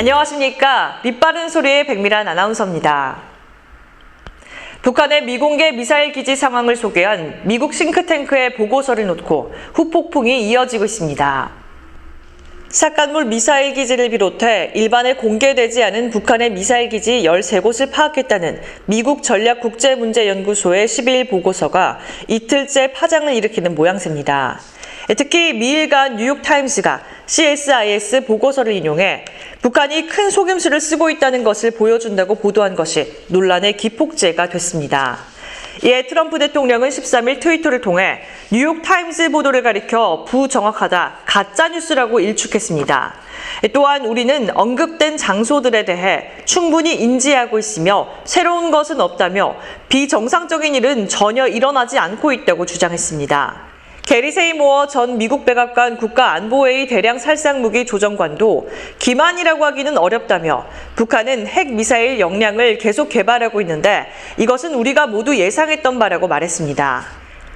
안녕하십니까. 밑바른 소리의 백미란 아나운서입니다. 북한의 미공개 미사일 기지 상황을 소개한 미국 싱크탱크의 보고서를 놓고 후폭풍이 이어지고 있습니다. 삭간물 미사일 기지를 비롯해 일반에 공개되지 않은 북한의 미사일 기지 13곳을 파악했다는 미국 전략국제문제연구소의 12일 보고서가 이틀째 파장을 일으키는 모양새입니다. 특히 미일간 뉴욕타임스가 CSIS 보고서를 인용해 북한이 큰 속임수를 쓰고 있다는 것을 보여준다고 보도한 것이 논란의 기폭제가 됐습니다. 이에 트럼프 대통령은 13일 트위터를 통해 뉴욕타임스 보도를 가리켜 부정확하다, 가짜뉴스라고 일축했습니다. 또한 우리는 언급된 장소들에 대해 충분히 인지하고 있으며 새로운 것은 없다며 비정상적인 일은 전혀 일어나지 않고 있다고 주장했습니다. 게리 세이모어 전 미국 백악관 국가안보회의 대량 살상무기 조정관도 기만이라고 하기는 어렵다며 북한은 핵미사일 역량을 계속 개발하고 있는데 이것은 우리가 모두 예상했던 바라고 말했습니다.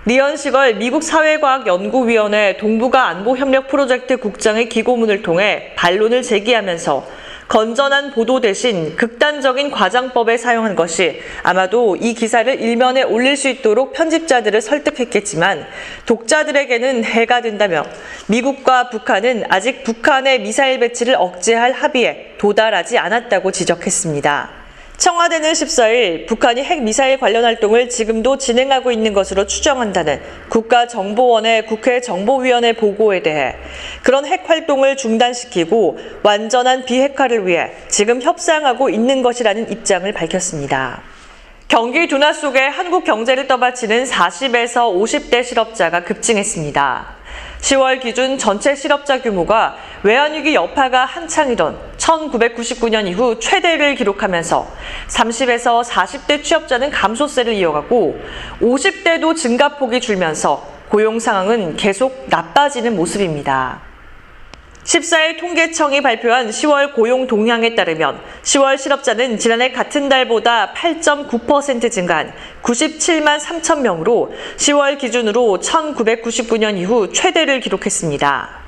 리언 시걸 미국 사회과학연구위원회 동북아 안보협력 프로젝트 국장의 기고문을 통해 반론을 제기하면서 건전한 보도 대신 극단적인 과장법에 사용한 것이 아마도 이 기사를 일면에 올릴 수 있도록 편집자들을 설득했겠지만 독자들에게는 해가 된다며 미국과 북한은 아직 북한의 미사일 배치를 억제할 합의에 도달하지 않았다고 지적했습니다. 청와대는 14일 북한이 핵미사일 관련 활동을 지금도 진행하고 있는 것으로 추정한다는 국가정보원의 국회 정보위원회 보고에 대해 그런 핵 활동을 중단시키고 완전한 비핵화를 위해 지금 협상하고 있는 것이라는 입장을 밝혔습니다. 경기 둔화 속에 한국 경제를 떠받치는 40에서 50대 실업자가 급증했습니다. 10월 기준 전체 실업자 규모가 외환위기 여파가 한창이던 1999년 이후 최대를 기록하면서 30에서 40대 취업자는 감소세를 이어가고 50대도 증가폭이 줄면서 고용 상황은 계속 나빠지는 모습입니다. 14일 통계청이 발표한 10월 고용 동향에 따르면 10월 실업자는 지난해 같은 달보다 8.9% 증가한 97만 3천 명으로 10월 기준으로 1999년 이후 최대를 기록했습니다.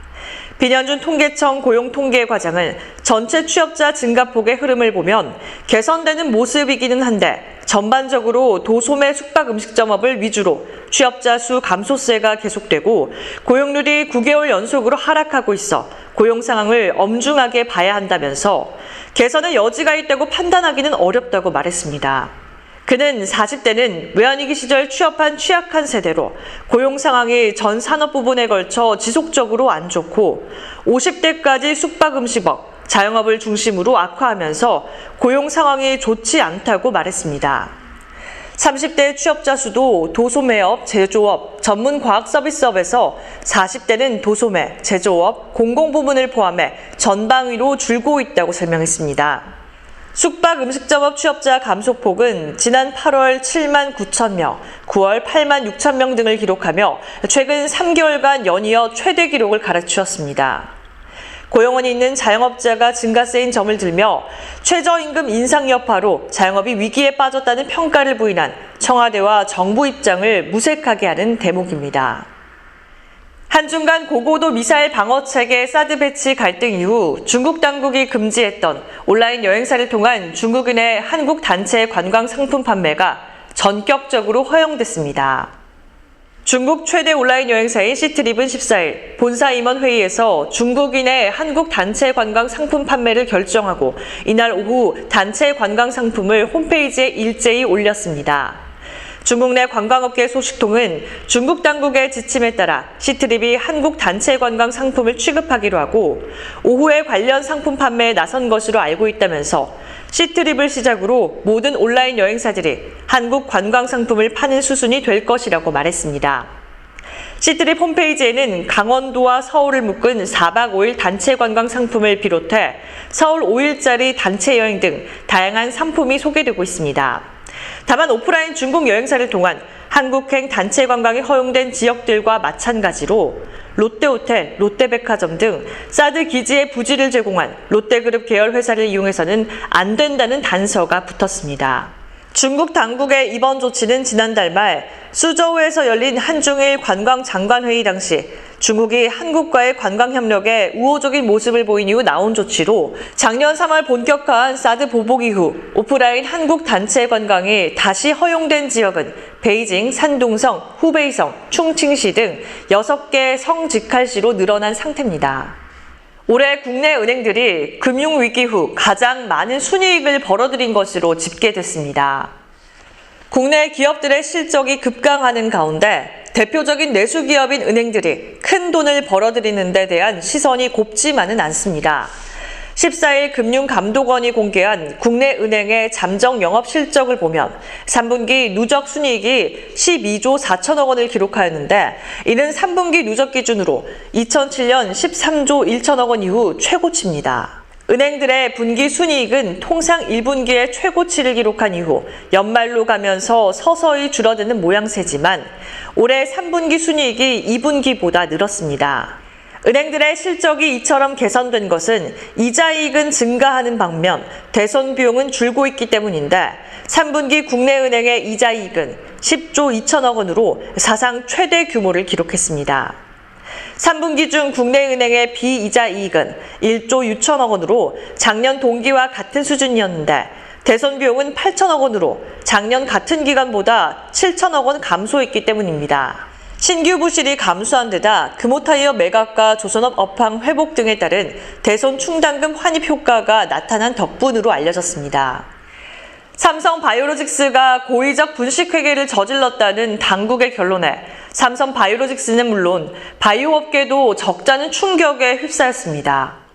비년준 통계청 고용통계과장은 전체 취업자 증가폭의 흐름을 보면 개선되는 모습이기는 한데 전반적으로 도소매 숙박음식점업을 위주로 취업자 수 감소세가 계속되고 고용률이 9개월 연속으로 하락하고 있어 고용 상황을 엄중하게 봐야 한다면서 개선의 여지가 있다고 판단하기는 어렵다고 말했습니다. 그는 40대는 외환위기 시절 취업한 취약한 세대로 고용 상황이 전 산업 부분에 걸쳐 지속적으로 안 좋고 50대까지 숙박음식업, 자영업을 중심으로 악화하면서 고용 상황이 좋지 않다고 말했습니다. 30대 취업자 수도 도소매업, 제조업, 전문과학서비스업에서 40대는 도소매, 제조업, 공공부문을 포함해 전방위로 줄고 있다고 설명했습니다. 숙박음식점업 취업자 감소폭은 지난 8월 7만 9천 명, 9월 8만 6천 명 등을 기록하며 최근 3개월간 연이어 최대 기록을 갈아치웠습니다. 고용원이 있는 자영업자가 증가세인 점을 들며 최저임금 인상 여파로 자영업이 위기에 빠졌다는 평가를 부인한 청와대와 정부 입장을 무색하게 하는 대목입니다. 한중 간 고고도 미사일 방어체계 사드 배치 갈등 이후 중국 당국이 금지했던 온라인 여행사를 통한 중국인의 한국 단체 관광 상품 판매가 전격적으로 허용됐습니다. 중국 최대 온라인 여행사인 시트립은 14일 본사 임원 회의에서 중국인의 한국 단체 관광 상품 판매를 결정하고 이날 오후 단체 관광 상품을 홈페이지에 일제히 올렸습니다. 중국 내 관광업계 소식통은 중국 당국의 지침에 따라 시트립이 한국 단체 관광 상품을 취급하기로 하고 오후에 관련 상품 판매에 나선 것으로 알고 있다면서 시트립을 시작으로 모든 온라인 여행사들이 한국 관광 상품을 파는 수순이 될 것이라고 말했습니다. 시트립 홈페이지에는 강원도와 서울을 묶은 4박 5일 단체 관광 상품을 비롯해 서울 5일짜리 단체 여행 등 다양한 상품이 소개되고 있습니다. 다만 오프라인 중국 여행사를 통한 한국행 단체 관광이 허용된 지역들과 마찬가지로 롯데호텔, 롯데백화점 등 사드 기지의 부지를 제공한 롯데그룹 계열 회사를 이용해서는 안 된다는 단서가 붙었습니다. 중국 당국의 이번 조치는 지난달 말 수저우에서 열린 한중일 관광장관회의 당시 중국이 한국과의 관광 협력에 우호적인 모습을 보인 이후 나온 조치로 작년 3월 본격화한 사드 보복 이후 오프라인 한국 단체 관광이 다시 허용된 지역은 베이징, 산둥성, 후베이성, 충칭시 등 6개 성직할시로 늘어난 상태입니다. 올해 국내 은행들이 금융위기 후 가장 많은 순이익을 벌어들인 것으로 집계됐습니다. 국내 기업들의 실적이 급강하는 가운데 대표적인 내수기업인 은행들이 큰 돈을 벌어들이는 데 대한 시선이 곱지만은 않습니다. 14일 금융감독원이 공개한 국내 은행의 잠정 영업 실적을 보면 3분기 누적 순이익이 12조 4천억 원을 기록하였는데 이는 3분기 누적 기준으로 2007년 13조 1천억 원 이후 최고치입니다. 은행들의 분기 순이익은 통상 1분기에 최고치를 기록한 이후 연말로 가면서 서서히 줄어드는 모양새지만 올해 3분기 순이익이 2분기보다 늘었습니다. 은행들의 실적이 이처럼 개선된 것은 이자이익은 증가하는 반면 대손 비용은 줄고 있기 때문인데 3분기 국내 은행의 이자이익은 10조 2천억 원으로 사상 최대 규모를 기록했습니다. 3분기 중 국내 은행의 비이자 이익은 1조 6천억 원으로 작년 동기와 같은 수준이었는데 대손 비용은 8천억 원으로 작년 같은 기간보다 7천억 원 감소했기 때문입니다. 신규 부실이 감소한 데다 금호타이어 매각과 조선업 업황 회복 등에 따른 대손 충당금 환입 효과가 나타난 덕분으로 알려졌습니다. 삼성 바이오로직스가 고의적 분식회계를 저질렀다는 당국의 결론에 삼성 바이오로직스는 물론 바이오업계도 적잖은 충격에 휩싸였습니다.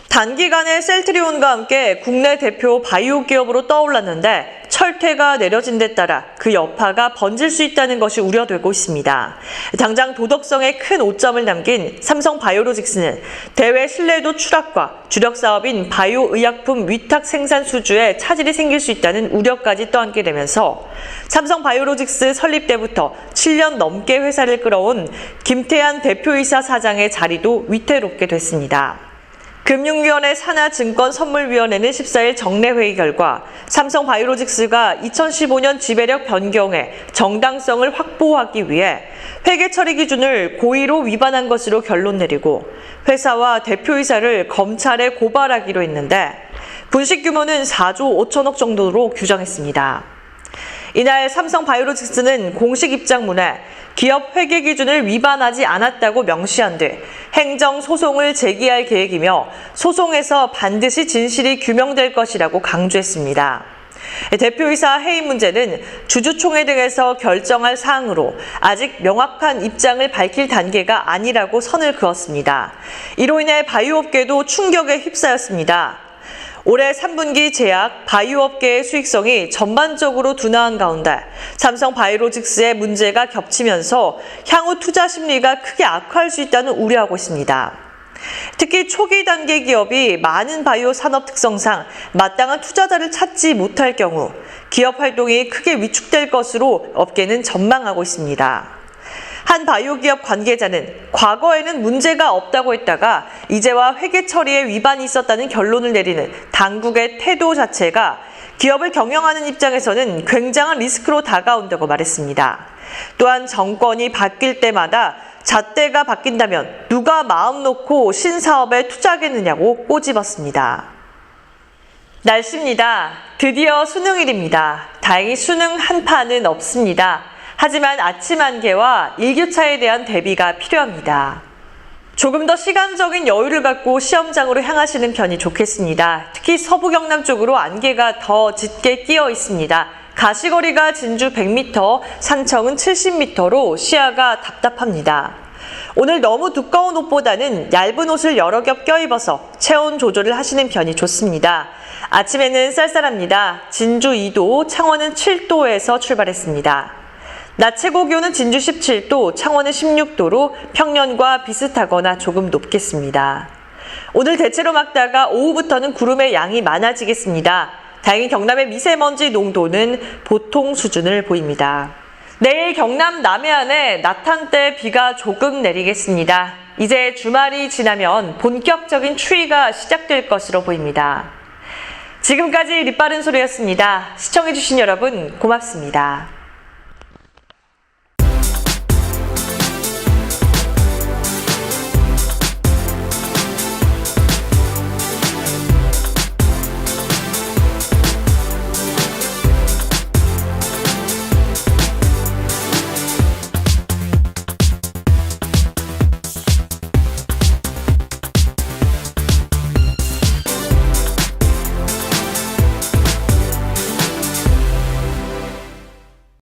단기간에 셀트리온과 함께 국내 대표 바이오 기업으로 떠올랐는데 철퇴가 내려진 데 따라 그 여파가 번질 수 있다는 것이 우려되고 있습니다. 당장 도덕성에 큰 오점을 남긴 삼성 바이오로직스는 대외 신뢰도 추락과 주력 사업인 바이오 의약품 위탁 생산 수주에 차질이 생길 수 있다는 우려까지 떠안게 되면서 삼성 바이오로직스 설립 때부터 7년 넘게 회사를 끌어온 김태한 대표이사 사장의 자리도 위태롭게 됐습니다. 금융위원회 산하증권선물위원회는 14일 정례회의 결과 삼성 바이오로직스가 2015년 지배력 변경에 정당성을 확보하기 위해 회계 처리 기준을 고의로 위반한 것으로 결론 내리고 회사와 대표이사를 검찰에 고발하기로 했는데 분식 규모는 4조 5천억 정도로 규정했습니다. 이날 삼성 바이오로직스는 공식 입장문에 기업 회계 기준을 위반하지 않았다고 명시한 뒤 행정소송을 제기할 계획이며 소송에서 반드시 진실이 규명될 것이라고 강조했습니다. 대표이사 해임 문제는 주주총회 등에서 결정할 사항으로 아직 명확한 입장을 밝힐 단계가 아니라고 선을 그었습니다. 이로 인해 바이오업계도 충격에 휩싸였습니다. 올해 3분기 제약, 바이오업계의 수익성이 전반적으로 둔화한 가운데 삼성 바이오로직스의 문제가 겹치면서 향후 투자 심리가 크게 악화할 수 있다는 우려하고 있습니다. 특히 초기 단계 기업이 많은 바이오 산업 특성상 마땅한 투자자를 찾지 못할 경우 기업 활동이 크게 위축될 것으로 업계는 전망하고 있습니다. 한 바이오 기업 관계자는 과거에는 문제가 없다고 했다가 이제와 회계 처리에 위반이 있었다는 결론을 내리는 당국의 태도 자체가 기업을 경영하는 입장에서는 굉장한 리스크로 다가온다고 말했습니다. 또한 정권이 바뀔 때마다 잣대가 바뀐다면 누가 마음 놓고 신사업에 투자하겠느냐고 꼬집었습니다. 날씨입니다. 드디어 수능일입니다. 다행히 수능 한파는 없습니다. 하지만 아침 안개와 일교차에 대한 대비가 필요합니다. 조금 더 시간적인 여유를 갖고 시험장으로 향하시는 편이 좋겠습니다. 특히 서부 경남 쪽으로 안개가 더 짙게 끼어 있습니다. 가시거리가 진주 100m, 산청은 70m로 시야가 답답합니다. 오늘 너무 두꺼운 옷보다는 얇은 옷을 여러 겹 껴입어서 체온 조절을 하시는 편이 좋습니다. 아침에는 쌀쌀합니다. 진주 2도, 창원은 7도에서 출발했습니다. 낮 최고 기온은 진주 17도, 창원은 16도로 평년과 비슷하거나 조금 높겠습니다. 오늘 대체로 맑다가 오후부터는 구름의 양이 많아지겠습니다. 다행히 경남의 미세먼지 농도는 보통 수준을 보입니다. 내일 경남 남해안에 낮 한때 비가 조금 내리겠습니다. 이제 주말이 지나면 본격적인 추위가 시작될 것으로 보입니다. 지금까지 립바른 소리였습니다. 시청해주신 여러분 고맙습니다.